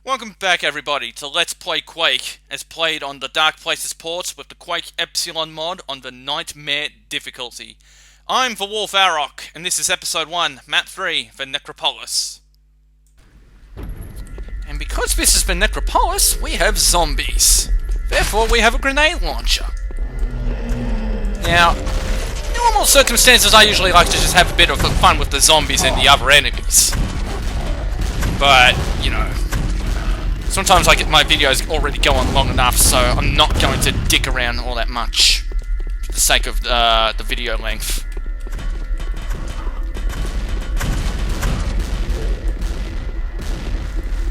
Welcome back everybody to Let's Play Quake, as played on the DarkPlaces ports with the Quake Epsilon mod on the Nightmare difficulty. I'm the Wolf Arrock, and this is episode 1, map 3, the Necropolis. And because this is the Necropolis, we have zombies. Therefore we have a grenade launcher. Now, in normal circumstances I usually like to just have a bit of fun with the zombies and the other enemies. But, you know, sometimes I get my videos already going long enough, so I'm not going to dick around all that much for the sake of the video length.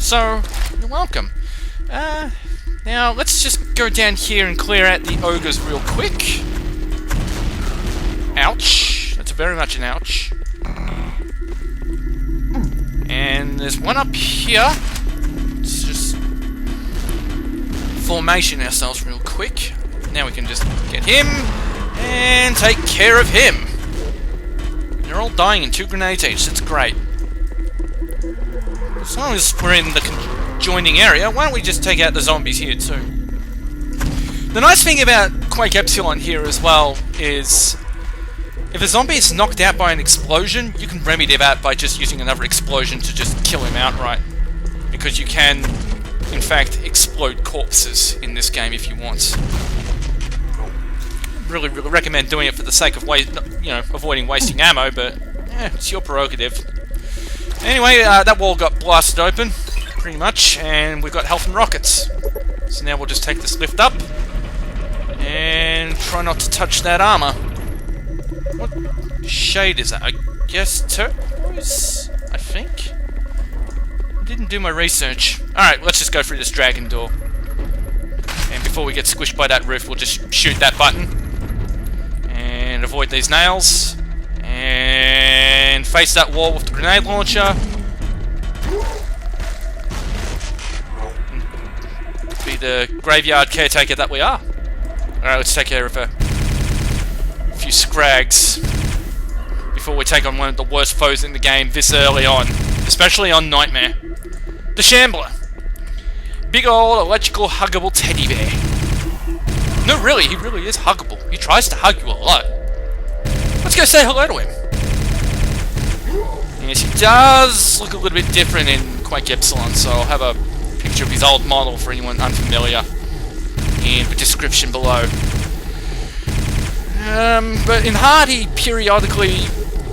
So, you're welcome. Now, let's just go down here and clear out the ogres real quick. Ouch. That's very much an ouch. And there's one up here. Let's just formation ourselves real quick. Now we can just get him and take care of him. They're all dying in 2 grenades each. That's great. As long as we're in the conjoining area, why don't we just take out the zombies here too? The nice thing about Quake Epsilon here as well is if a zombie is knocked out by an explosion, you can remedy that by just using another explosion to just kill him outright. Because you can, in fact, explode corpses in this game if you want. Really recommend doing it for the sake of avoiding wasting ammo, but it's your prerogative. Anyway, that wall got blasted open, pretty much, and we've got health and rockets. So now we'll just take this lift up and try not to touch that armor. What shade is that? I guess turquoise, I think? Didn't do my research. Alright, let's just go through this dragon door. And before we get squished by that roof, we'll just shoot that button. And avoid these nails. And face that wall with the grenade launcher. Be the graveyard caretaker that we are. Alright, let's take care of a few scrags before we take on one of the worst foes in the game this early on. Especially on Nightmare. The Shambler. Big old electrical huggable teddy bear. No, really, he really is huggable. He tries to hug you a lot. Let's go say hello to him. Yes, he does look a little bit different in Quake Epsilon, so I'll have a picture of his old model for anyone unfamiliar in the description below. But in Hard, he periodically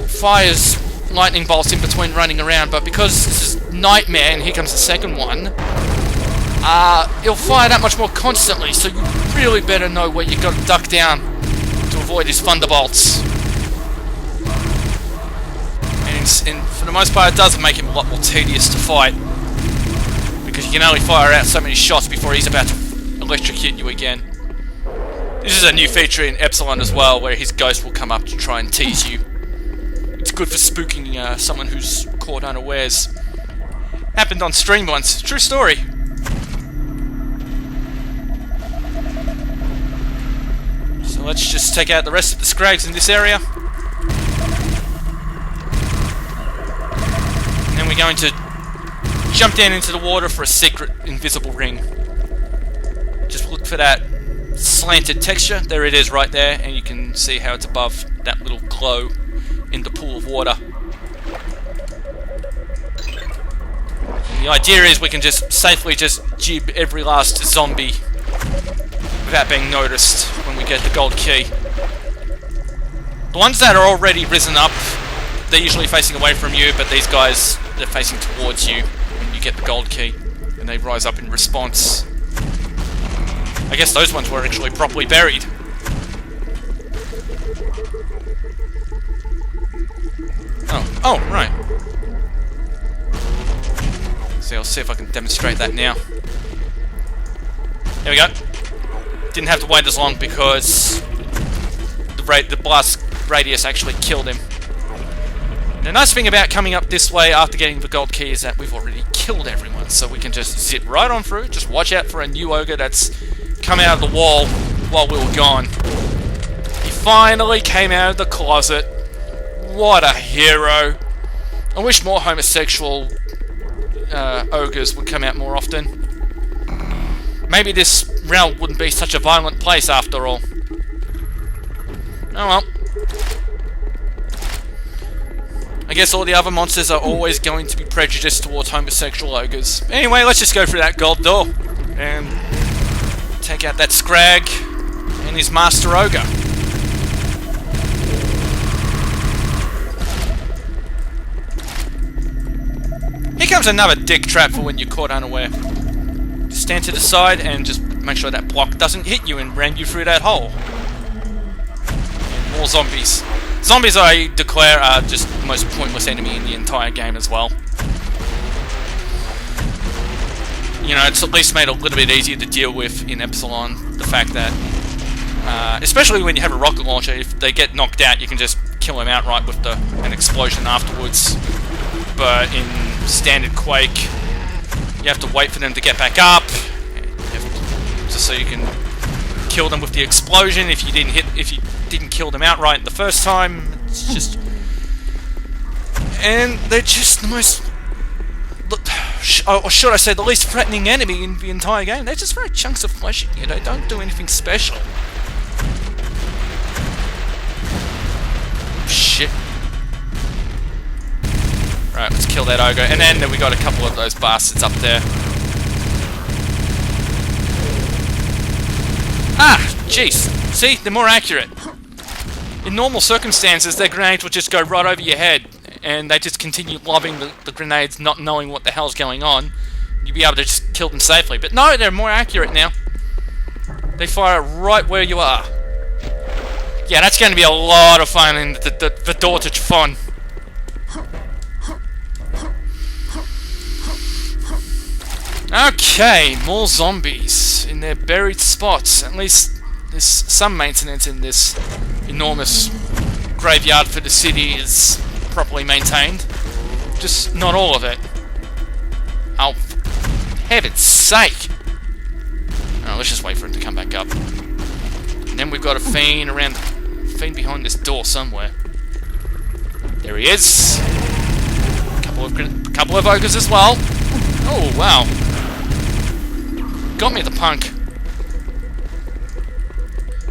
fires lightning bolts in between running around, but because this is Nightmare and here comes the second one, he'll fire that much more constantly, so you really better know where you got to duck down to avoid his thunderbolts. And for the most part, it does make him a lot more tedious to fight, because you can only fire out so many shots before he's about to electrocute you again. This is a new feature in Epsilon as well, where his ghost will come up to try and tease you. It's good for spooking someone who's caught unawares. Happened on stream once. True story. So let's just take out the rest of the scrags in this area. And then we're going to jump down into the water for a secret invisible ring. Just look for that slanted texture. There it is right there, and you can see how it's above that little glow in the pool of water. And the idea is we can just safely just jib every last zombie without being noticed when we get the gold key. The ones that are already risen up, they're usually facing away from you, but these guys, they're facing towards you when you get the gold key, and they rise up in response. I guess those ones were actually properly buried. Oh, right. So I'll see if I can demonstrate that now. There we go. Didn't have to wait as long because the blast radius actually killed him. The nice thing about coming up this way after getting the gold key is that we've already killed everyone, so we can just zip right on through. Just watch out for a new ogre that's come out of the wall while we were gone. He finally came out of the closet. What a hero. I wish more homosexual ogres would come out more often. Maybe this realm wouldn't be such a violent place after all. Oh well. I guess all the other monsters are always going to be prejudiced towards homosexual ogres. Anyway, let's just go through that gold door and take out that Scrag and his Master Ogre. Here comes another dick trap for when you're caught unaware. Just stand to the side and just make sure that block doesn't hit you and ram you through that hole. And more zombies. Zombies, I declare, are just the most pointless enemy in the entire game as well. You know, it's at least made a little bit easier to deal with in Epsilon. The fact that, especially when you have a rocket launcher, if they get knocked out, you can just kill them outright with an explosion afterwards. But in standard Quake, you have to wait for them to get back up, just so you can kill them with the explosion. If you didn't kill them outright the first time, it's just, and they're just the most, or should I say, the least threatening enemy in the entire game. They're just very chunks of flesh. You know, they don't do anything special. Shit. Right, let's kill that ogre, and then we got a couple of those bastards up there. Ah, jeez. See, they're more accurate. In normal circumstances, their grenades would just go right over your head, and they just continue lobbing the grenades, not knowing what the hell's going on. You'd be able to just kill them safely. But no, they're more accurate now. They fire right where you are. Yeah, that's going to be a lot of fun in the door to fun. Okay, more zombies in their buried spots. At least there's some maintenance in this enormous graveyard for the city is properly maintained. Just not all of it. Oh, for heaven's sake! Oh, let's just wait for it to come back up. And then we've got a fiend behind this door somewhere. There he is. A couple of ogres as well. Oh wow! Got me the punk.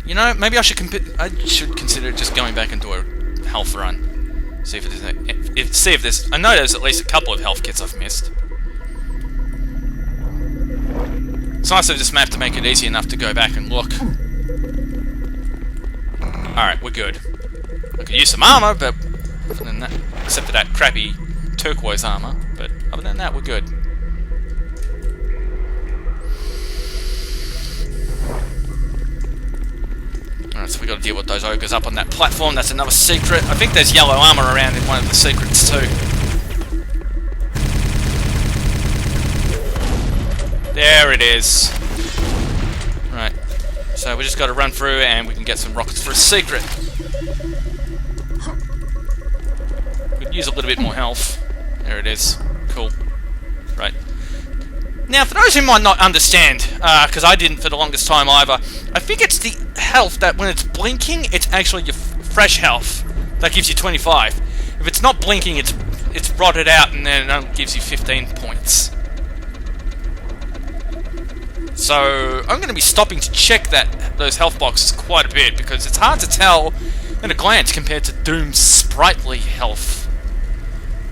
You know, maybe I should consider just going back and do a health run. See if there's. I know there's at least a couple of health kits I've missed. It's nice of this map to make it easy enough to go back and look. Alright, we're good. I could use some armor, but other than that, except for that crappy turquoise armor, but other than that, we're good. Alright, so we got to deal with those ogres up on that platform. That's another secret. I think there's yellow armor around in one of the secrets too. There it is. Right. So we just got to run through and we can get some rockets for a secret. We could use a little bit more health. There it is. Cool. Right. Now, for those who might not understand, because I didn't for the longest time either, I think it's the health that when it's blinking, it's actually your fresh health. That gives you 25. If it's not blinking, it's rotted out and then it only gives you 15 points. So, I'm going to be stopping to check those health boxes quite a bit, because it's hard to tell at a glance compared to Doom's sprightly health,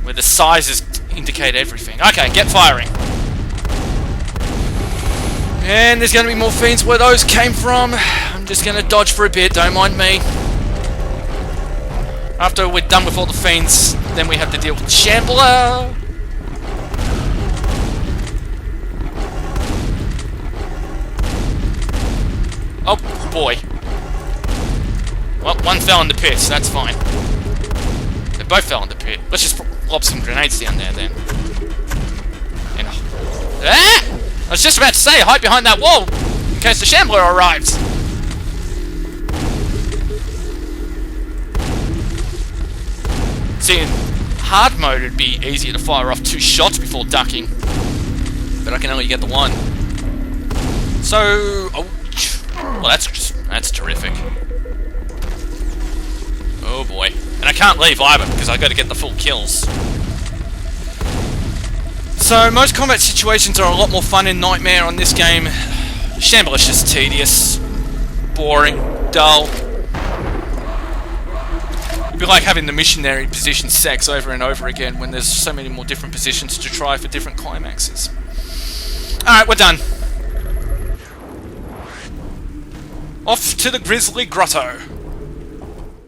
where the sizes indicate everything. Okay, get firing. And there's going to be more fiends where those came from. I'm just going to dodge for a bit, don't mind me. After we're done with all the fiends, then we have to deal with Shambler. Oh boy. Well, one fell in the pit, so that's fine. They both fell in the pit. Let's just lob some grenades down there then. And, ah! I was just about to say, hide behind that wall in case the Shambler arrives. See, in hard mode it'd be easier to fire off 2 shots before ducking, but I can only get the 1. So, well, that's terrific. Oh boy, and I can't leave either because I got to get the full kills. So most combat situations are a lot more fun in Nightmare on this game. Shambler is just tedious, boring, dull. It'd be like having the missionary position sex over and over again when there's so many more different positions to try for different climaxes. Alright, we're done. Off to the Grizzly Grotto.